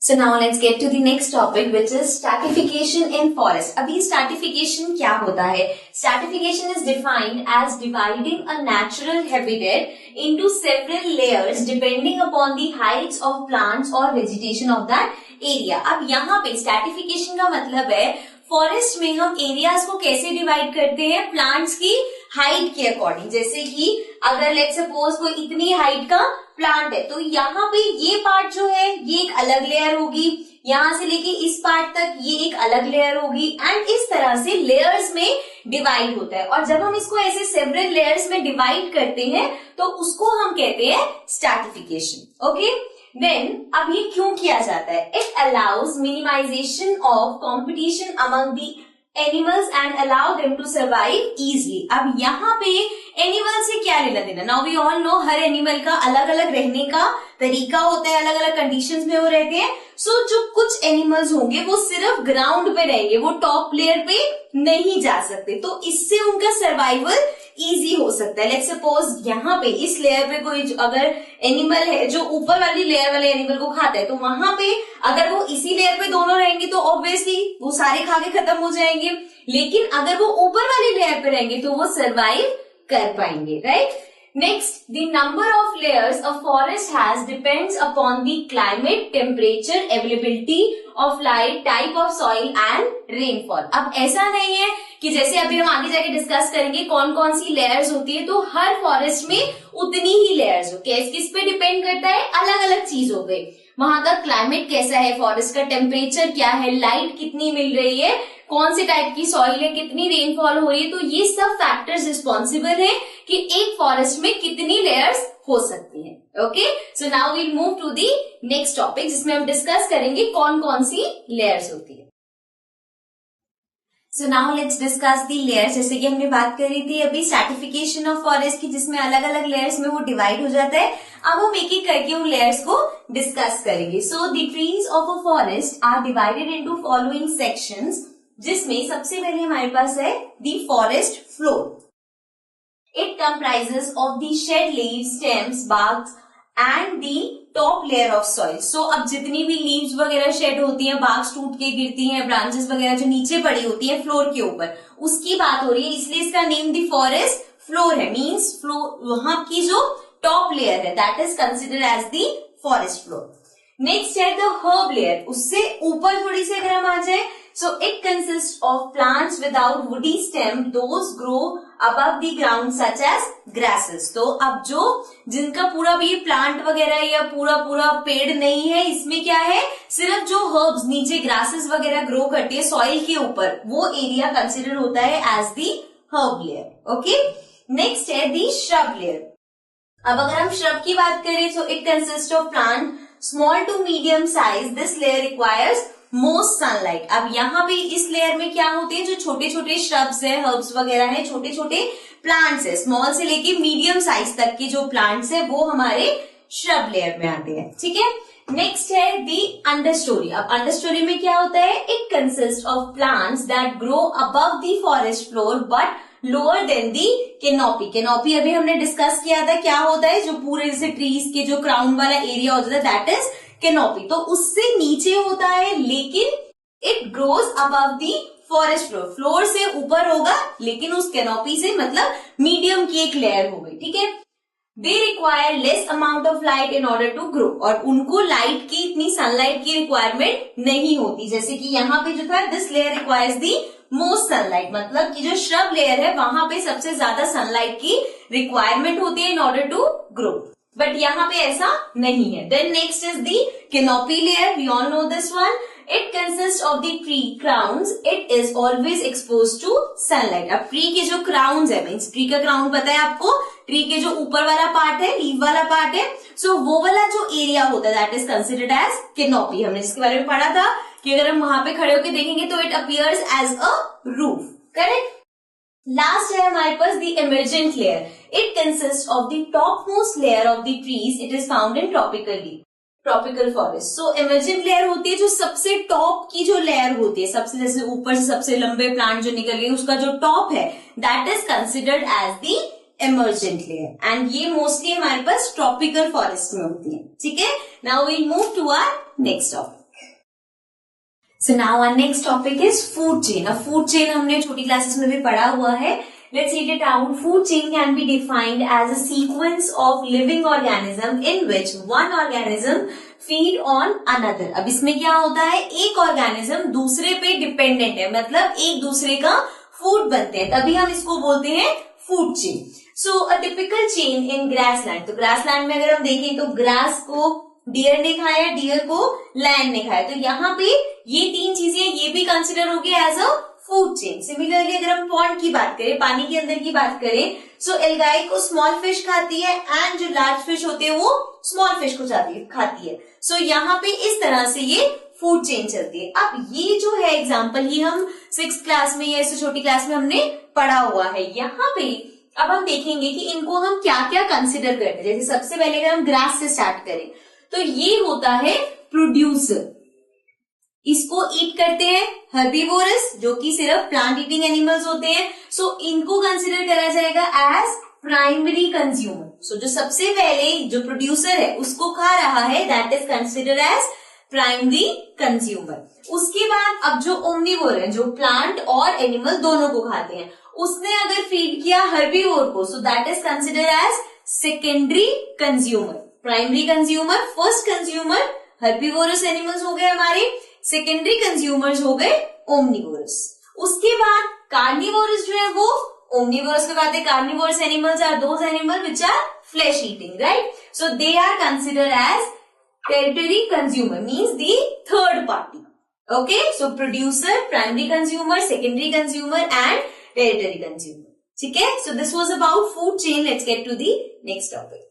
So now let's get to the next topic which is stratification in forest. अभी stratification क्या होता है? Stratification is defined as dividing a natural habitat into several layers depending upon the heights of plants or vegetation of that area. अब यहाँ पे stratification का मतलब है फॉरेस्ट में हम एरियाज को कैसे डिवाइड करते हैं प्लांट्स की हाइट के अकॉर्डिंग। जैसे कि अगर लेट्स सपोज कोई इतनी हाइट का प्लांट है तो यहाँ पे ये पार्ट जो है ये एक अलग लेयर होगी, यहाँ से लेके इस पार्ट तक ये एक अलग लेयर होगी एंड इस तरह से लेयर्स में डिवाइड होता है। और जब हम इसको ऐसे सेवरल लेयर्स में डिवाइड करते हैं तो उसको हम कहते हैं स्ट्रैटिफिकेशन। ओके, देन अब ये क्यों किया जाता है? It allows minimization of competition among the animals and allow them to survive easily. अब यहाँ पे एनिमल से क्या लेना देना? नाउ वी ऑल नो हर एनिमल का अलग अलग रहने का तरीका होता है, अलग अलग कंडीशंस में वो रहते हैं। सो जो कुछ एनिमल्स होंगे वो सिर्फ ग्राउंड पे रहेंगे, वो टॉप लेयर पे नहीं जा सकते, तो इससे उनका सर्वाइवल इजी हो सकता है। लेट्स सपोज यहाँ पे इस लेयर पे कोई अगर एनिमल है जो ऊपर वाली लेयर वाले एनिमल को खाता है तो वहां पे अगर वो इसी लेयर पे दोनों रहेंगे तो ऑब्वियसली वो सारे खा के खत्म हो जाएंगे, लेकिन अगर वो ऊपर वाली लेयर पे रहेंगे तो वो सर्वाइव कर पाएंगे, right? Next, the number of layers a forest has depends upon the climate, temperature, availability of light, type of soil and rainfall. अब ऐसा नहीं है कि जैसे अभी हम आगे जाके डिस्कस करेंगे कौन कौन सी लेयर्स होती है, तो हर फॉरेस्ट में उतनी ही लेयर्स हो। किस पे डिपेंड करता है? अलग अलग चीजों पे। वहां का क्लाइमेट कैसा है, फॉरेस्ट का टेम्परेचर क्या है, लाइट कितनी मिल रही है, कौन से टाइप की सॉइल है, कितनी रेनफॉल हो रही है, तो ये सब फैक्टर्स रिस्पॉन्सिबल है कि एक फॉरेस्ट में कितनी लेयर्स हो सकती है। Okay, so now we'll move to the next topic जिसमें हम डिस्कस करेंगे कौन कौन सी लेयर्स होती है। So now let's discuss the layers. जैसे कि हमने बात करी थी अभी स्ट्रैटिफिकेशन ऑफ फॉरेस्ट की, जिसमें अलग अलग लेयर्स में वो डिवाइड हो जाता है। अब हम एक एक करके उन लेयर्स को डिस्कस करेंगे। So the trees of a forest are divided into following sections, जिसमें सबसे पहले हमारे पास है the forest floor. It comprises of the shed leaves, stems, barks and the top layer of soil. So अब जितनी भी लीव्स वगैरह शेड होती हैं, बार्क्स टूट के गिरती हैं, ब्रांचेस वगैरह जो नीचे पड़ी होती हैं फ्लोर के ऊपर, उसकी बात हो रही है, इसलिए इसका नेम दी फॉरेस्ट फ्लोर है। मीन्स फ्लोर, वहां की जो टॉप लेयर है that is considered as the forest floor. Next है द हर्ब लेयर, उससे ऊपर थोड़ी सी अगर हम आ जाए, so it consists of plants without woody stem, those grow above the ground such as grasses। तो अब जो जिनका पूरा भी प्लांट वगैरह या पूरा पेड़ नहीं है, इसमें क्या है, सिर्फ जो हर्ब्स नीचे ग्रासेस वगैरह ग्रो करती है सॉइल के ऊपर, वो एरिया कंसिडर होता है as the herb layer. Okay, next है दी श्रब लेयर। अब अगर हम श्रब की बात करें तो it consist of plant small to medium size, this layer requires most sunlight. अब यहाँ पे इस लेयर में क्या होते हैं, जो छोटे छोटे श्रब्स है, हर्ब्स वगैरह है, छोटे छोटे प्लांट्स है, स्मॉल से लेके मीडियम साइज तक के जो प्लांट्स है वो हमारे श्रब लेयर में आते हैं। ठीक है, नेक्स्ट है दी अंडर स्टोरी। अब अंडर स्टोरी में क्या होता है? It consist of plants that grow above the forest floor but lower than the canopy. Canopy अभी हमने डिस्कस किया था, क्या होता है, जो पूरे जैसे ट्रीज के जो क्राउन वाला एरिया होता है दैट इज कैनोपी, तो उससे नीचे होता है, लेकिन it grows above the forest floor. Floor से ऊपर होगा लेकिन उस कैनोपी से मतलब मीडियम की एक लेयर हो गई। ठीक है, they require less amount of light in order to grow, और उनको लाइट की इतनी सनलाइट की रिक्वायरमेंट नहीं होती। जैसे कि यहाँ पे जो था this layer requires the most sunlight, मतलब कि जो श्रब लेयर है वहां पे सबसे ज्यादा सनलाइट की रिक्वायरमेंट होती है in order to grow, but यहाँ पे ऐसा नहीं है। Then next is the canopy layer, we all know this one. It consist of the tree crowns, it is always expose to sunlight. अब ट्री के जो क्राउन्स है, मीन्स ट्री का क्राउन पता है आपको, ट्री के जो ऊपर वाला पार्ट है, लीव वाला पार्ट है, सो वो वाला जो एरिया होता है that is considered as canopy. हमने जिसके बारे में पढ़ा था कि अगर हम वहां पे खड़े होकर देखेंगे तो it appears as a roof, correct. Last है हमारे पास the emergent layer. It consist of the top most layer of the trees, it is found in tropical forest. So emergent layer होती है जो सबसे टॉप की जो लेयर होती है, सबसे जैसे ऊपर से सबसे लंबे प्लांट जो निकल गए उसका जो टॉप है that is considered as the emergent layer, and ये मोस्टली हमारे पास ट्रॉपिकल फॉरेस्ट में होती है। ठीक है, now we'll move to our next topic. So now our next topic is food chain. अब food chain हमने छोटी क्लासेस में भी पढ़ा हुआ है. Let's read it out. Food chain can be defined as a sequence of living organism in which one organism feed on another. अब इसमें क्या होता है, एक ऑर्गेनिज्म दूसरे पे डिपेंडेंट है, मतलब एक दूसरे का फूड बनते हैं, तभी हम इसको बोलते हैं food chain. So a typical chain in grassland. तो ग्रासलैंड में अगर हम देखें तो ग्रास को डियर ने खाया, डियर को लैंड ने खाया, तो यहाँ पे ये तीन चीजें ये भी कंसिडर होगी as a food chain. Similarly अगर हम पॉन्ड की बात करें, पानी के अंदर की बात करें, सो एल्गाई को स्मॉल फिश खाती है एंड जो लार्ज फिश होते हैं वो स्मॉल फिश को खाती है. सो यहाँ पे इस तरह से ये फूड चेन चलती है. अब ये जो है एग्जाम्पल, ये हम 6th क्लास में या इससे छोटी क्लास में हमने पढ़ा हुआ है. यहाँ पे अब हम देखेंगे कि इनको हम क्या क्या कंसिडर करते हैं. जैसे सबसे पहले अगर हम ग्रास से स्टार्ट करें तो ये होता है प्रोड्यूसर. इसको ईट करते हैं हर्बीवोरस, जो कि सिर्फ प्लांट ईटिंग एनिमल्स होते हैं. सो इनको कंसिडर करा जाएगा एज प्राइमरी कंज्यूमर. सो जो सबसे पहले जो प्रोड्यूसर है उसको खा रहा है, that is consider as primary consumer. उसके बाद अब जो ओमनिवोर है, जो प्लांट और एनिमल दोनों को खाते हैं, उसने अगर फीड किया हर्बीवोर को, so that is consider as secondary consumer. Primary consumer, first consumer herbivorous animals हो गए हमारे, सेकेंडरी कंज्यूमर्स हो गए ओमनिवोरस. उसके बाद कार्निवोरस जो है वो ओमनिवोरस को खाते हैं. Carnivorous animals are those animal which are flesh eating, right. So they are consider as territory consumer, means the third party. Okay, so producer, primary consumer, secondary consumer and territory consumer. ठीक है. So this was about food chain. Let's get to the next topic.